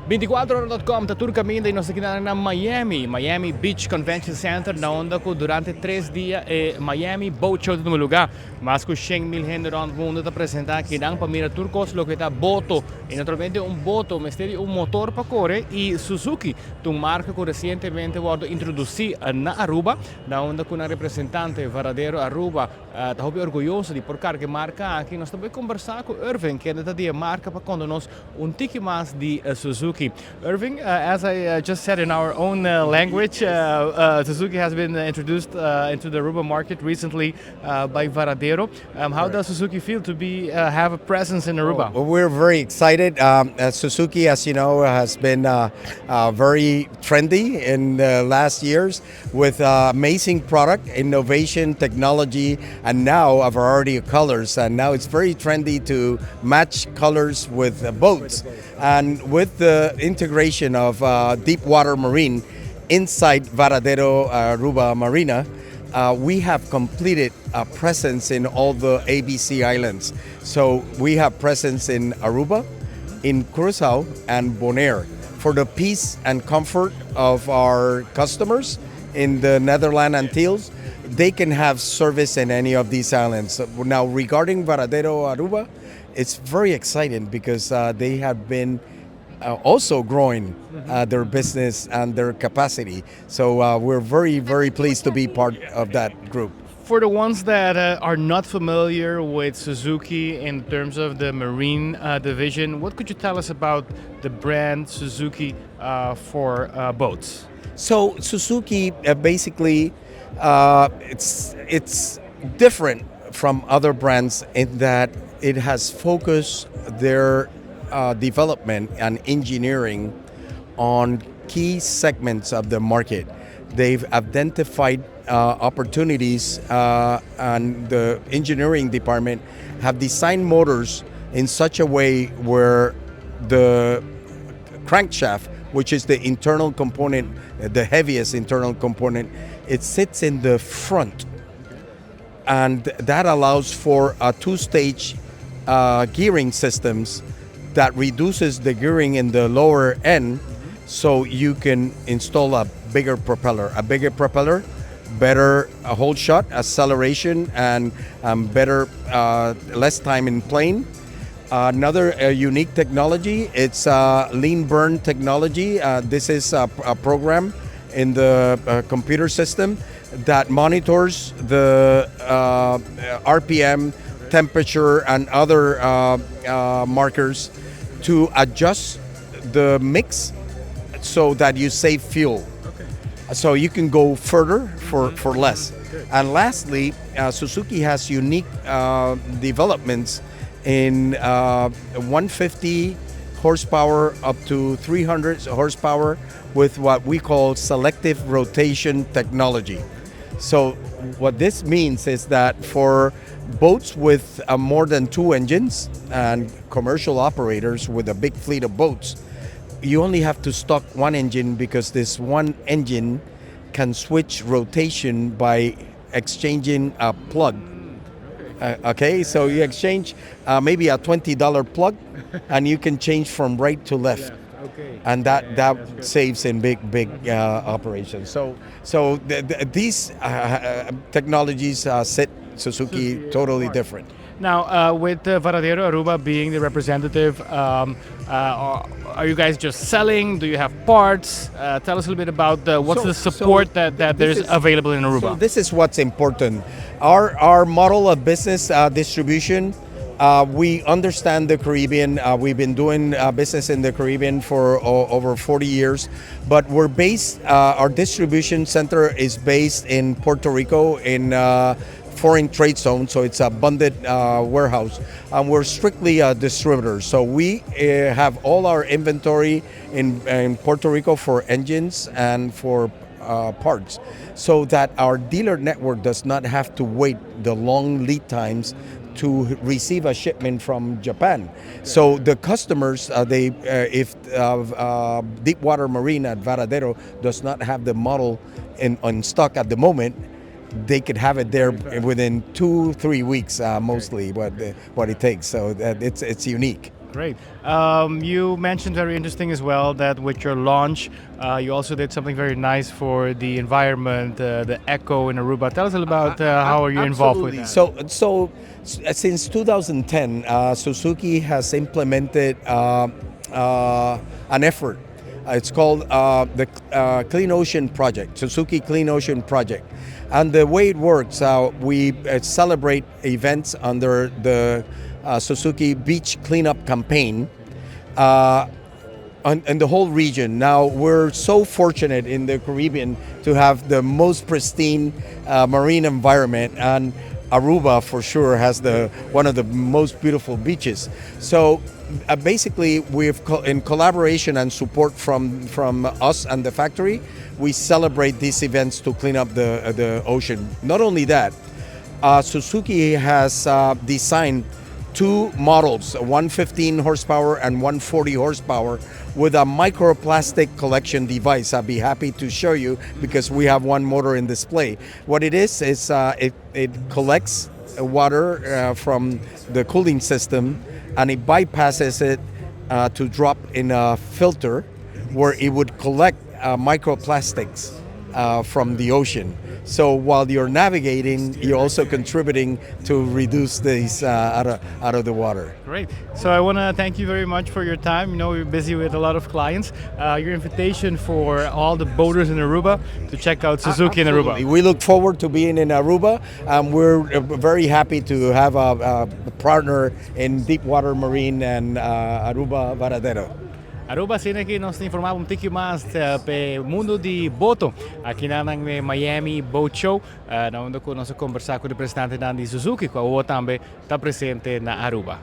24horas.com tatur kami nós aqui na Miami Beach Convention Center, na onda que durante 3 dias Miami Boat Show no lugar, mas com 100,000 gente do mundo está apresentar aqui não para mirar turcos lo que está boto e naturalmente boto, mas tem motor para correr e Suzuki, marca que recentemente foi introduzida na Aruba, na onda com uma representante verdadeiro Aruba, está bem orgulhoso de porcar que marca aqui nós também conversar com Erving, que é da marca para quando nós tique mais de Suzuki. Erving, as I just said in our own language, Suzuki has been introduced into the Aruba market recently by Varadero. How does Suzuki feel to have a presence in Aruba? Well, we're very excited. Suzuki, as you know, has been very trendy in the last years with amazing product, innovation, technology, and now a variety of colors. And now it's very trendy to match colors with boats. And with the integration of deep water marine inside Varadero Aruba Marina, we have completed a presence in all the ABC islands. So we have presence in Aruba, in Curacao, and Bonaire. For the peace and comfort of our customers in the Netherlands Antilles, they can have service in any of these islands. Now, regarding Varadero Aruba, it's very exciting because they have been also growing their business and their capacity. So we're very, very pleased to be part of that group. For the ones that are not familiar with Suzuki in terms of the marine division, what could you tell us about the brand Suzuki for boats? So Suzuki basically it's different from other brands in that it has focused their development and engineering on key segments of the market. They've identified opportunities and the engineering department have designed motors in such a way where the crankshaft, which is the internal component, the heaviest internal component, it sits in the front. And that allows for a two-stage gearing systems that reduces the gearing in the lower end, so you can install a bigger propeller. A bigger propeller, better hold shot, acceleration, and better less time in plane. Another unique technology, it's lean burn technology. This is a program in the computer system that monitors the RPM, temperature, and other markers to adjust the mix so that you save fuel. Okay. So you can go further for less. Good. And lastly, Suzuki has unique developments in 150 horsepower up to 300 horsepower with what we call selective rotation technology. So what this means is that for boats with more than 2 engines and commercial operators with a big fleet of boats, you only have to stock 1 engine because this 1 engine can switch rotation by exchanging a plug. Okay, so you exchange maybe a $20 plug and you can change from right to left. Yeah, okay. And that saves in big operations. So these technologies set Suzuki totally different. Now, with Varadero Aruba being the representative, are you guys just selling? Do you have parts? Tell us a little bit about what's the support that there's available in Aruba. So this is what's important. Our model of business distribution, we understand the Caribbean. We've been doing business in the Caribbean for over 40 years, but we're based, our distribution center is based in Puerto Rico in foreign trade zone, so it's a bonded warehouse, and we're strictly a distributor. So we have all our inventory in Puerto Rico for engines and for parts, so that our dealer network does not have to wait the long lead times to receive a shipment from Japan. So the customers, if Deepwater Marine at Varadero does not have the model on stock at the moment, they could have it there within 2-3 weeks, mostly what it takes. So it's unique. Great. You mentioned very interesting as well that with your launch, you also did something very nice for the environment, the eco in Aruba. Tell us a little about how are you involved with that? Since 2010, Suzuki has implemented an effort. It's called the Clean Ocean Project, Suzuki Clean Ocean Project. And the way it works, we celebrate events under the Suzuki Beach Cleanup Campaign in the whole region. Now, we're so fortunate in the Caribbean to have the most pristine marine environment, and Aruba for sure has one of the most beautiful beaches. So basically, in collaboration and support from us and the factory, we celebrate these events to clean up the ocean. Not only that, Suzuki has designed two models, 115 horsepower and 140 horsepower, with a microplastic collection device. I'll be happy to show you because we have one motor in display. What it is it collects water from the cooling system, and it bypasses it to drop in a filter where it would collect microplastics from the ocean. So while you're navigating, you're also contributing to reduce these out of the water. Great. So I want to thank you very much for your time. You know, you're busy with a lot of clients. Your invitation for all the boaters in Aruba to check out Suzuki in Aruba. We look forward to being in Aruba. We're very happy to have a partner in Deepwater Marine and Aruba Varadero. Aruba, sino que nos informava um pouquinho mais pe mundo de boto aqui na Miami Boat Show, na onde nós conversar com o representante da Suzuki, que também está presente na Aruba.